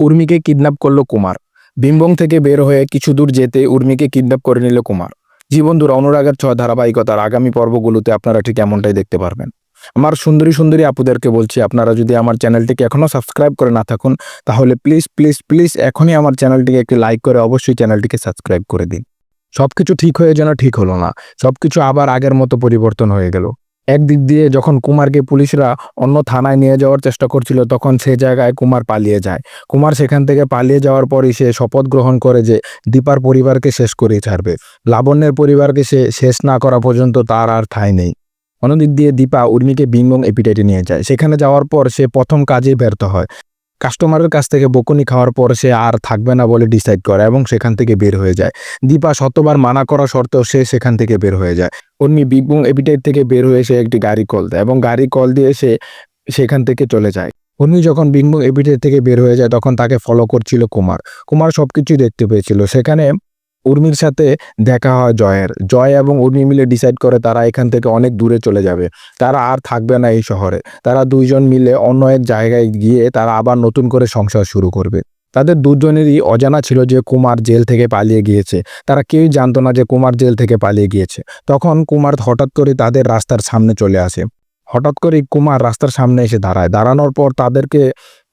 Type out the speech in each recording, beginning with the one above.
উর্মিকে kidnap করলো কুমার। বিমবং থেকে বের হয়ে কিছু দূর যেতে উর্মিকে কিডন্যাপ করে নিল কুমার। জি বন্ধুরা, অনুরাগের ছোঁয়া ধারাবাহিকতার আগামী পর্বগুলোতে আপনারা ঠিক এমনটাই দেখতে পারবেন। আমার সুন্দরী সুন্দরী আপুদেরকে বলছি, আপনারা যদি আমার চ্যানেলটিকে এখনো সাবস্ক্রাইব করে না থাকুন, তাহলে প্লিজ প্লিজ প্লিজ এখনই আমার চ্যানেলটিকে একটি লাইক করে অবশ্যই চ্যানেলটিকে সাবস্ক্রাইব করে দিন। সবকিছু ঠিক হয়ে যেন ঠিক হলো না, সবকিছু আবার আগের মতো পরিবর্তন হয়ে গেল। একদিক দিয়ে যখন কুমারকে পুলিশরা অন্য থানায় নিয়ে যাওয়ার চেষ্টা করছিল, তখন সে জায়গায় কুমার পালিয়ে যায়। কুমার সেখান থেকে পালিয়ে যাওয়ার পরই সে শপথ গ্রহণ করে যে দীপার পরিবারকে শেষ করেই ছাড়বে। লাবণ্যের পরিবারকে সে শেষ না করা পর্যন্ত তার আর ঠাঁই নেই। অন্যদিক দিয়ে দীপা উর্মিকে বিমবং এপিটাইটে নিয়ে যায়। সেখানে যাওয়ার পর সে প্রথম কাজেই ব্যর্থ হয়। কাস্টমারের কাছ থেকে বকুনি খাওয়ার পর সে আর থাকবে না বলে ডিসাইড করে এবং সেখান থেকে বের হয়ে যায়। দীপা শতবার মানা করা সত্ত্বেও সে সেখান থেকে বের হয়ে যায়। উর্মি বিমবং এপিটাইট থেকে বের হয়ে সে একটি গাড়ি কল দেয় এবং গাড়ি কল দিয়ে সে সেখান থেকে চলে যায়। উর্মি যখন বিমবং এপিটাইট থেকে বের হয়ে যায়, তখন তাকে ফলো করছিল কুমার। কুমার সবকিছুই দেখতে পেয়েছিল। সেখানে উর্মির সাথে দেখা হয় জয়ের। জয় এবং উর্মি মিলে ডিসাইড করে তারা এখান থেকে অনেক দূরে চলে যাবে। তারা আর থাকবে না এই শহরে। তারা দুইজন মিলে অন্য এক জায়গায় গিয়ে তারা আবার নতুন করে সংসার শুরু করবে। তাদের দুজনেরই অজানা ছিল যে কুমার জেল থেকে পালিয়ে গিয়েছে। তারা কেউই জানতো না যে কুমার জেল থেকে পালিয়ে গিয়েছে। তখন কুমার হঠাৎ করে তাদের রাস্তার সামনে চলে আসে। হঠাৎ করে কুমার রাস্তার সামনে এসে দাঁড়ায়। দাঁড়ানোর পর তাদেরকে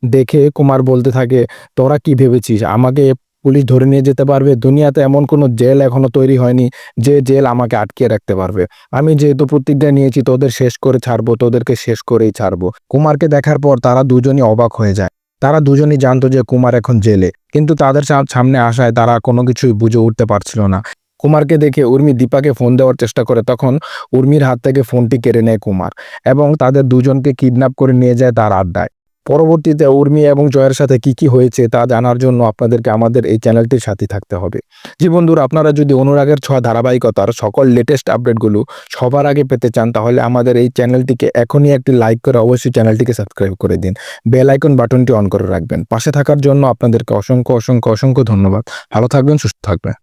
দেখে কুমার বলতে থাকে, তোরা কি ভেবেছিস আমাকে পুলিশ ধরে নিয়ে যেতে পারবে? দুনিয়াতে এমন কোনো জেল এখনো তৈরি হয়নি যে জেল আমাকে আটকে রাখতে পারবে। আমি যেহেতু প্রতিজ্ঞা নিয়েছি তোদের শেষ করে ছাড়বো, তোদেরকে শেষ করেই ছাড়বো। কুমারকে দেখার পর তারা দুজনই অবাক হয়ে যায়। তারা দুজনই জানতো যে কুমার এখন জেলে, কিন্তু তাদের সামনে আসায় তারা কোনো কিছুই বুঝে উঠতে পারছিল না। কুমারকে দেখে উর্মি দীপাকে ফোন দেওয়ার চেষ্টা করে, তখন উর্মির হাত থেকে ফোনটি কেড়ে নেয় কুমার এবং তাদের দুজনকে কিডন্যাপ করে নিয়ে যায় তার আড্ডায়। পরবর্তীতে উর্মি এবং জয়ের সাথে কি হয়েছে তা জানার জন্য আপনাদেরকে আমাদের এই চ্যানেলটির সাথে থাকতে হবে। জি বন্ধুরা, আপনারা যদি অনুরাগের ছোঁয়া ধারাবাহিকতার সকল লেটেস্ট আপডেটগুলো সবার আগে পেতে চান, তাহলে আমাদের এই চ্যানেলটিকে এখনই একটি লাইক করে অবশ্যই চ্যানেলটিকে সাবস্ক্রাইব করে দিন। বেল আইকন বাটনটি অন করে রাখবেন। পাশে থাকার জন্য আপনাদেরকে অসংখ্য অসংখ্য অসংখ্য ধন্যবাদ। ভালো থাকবেন, সুস্থ থাকবেন।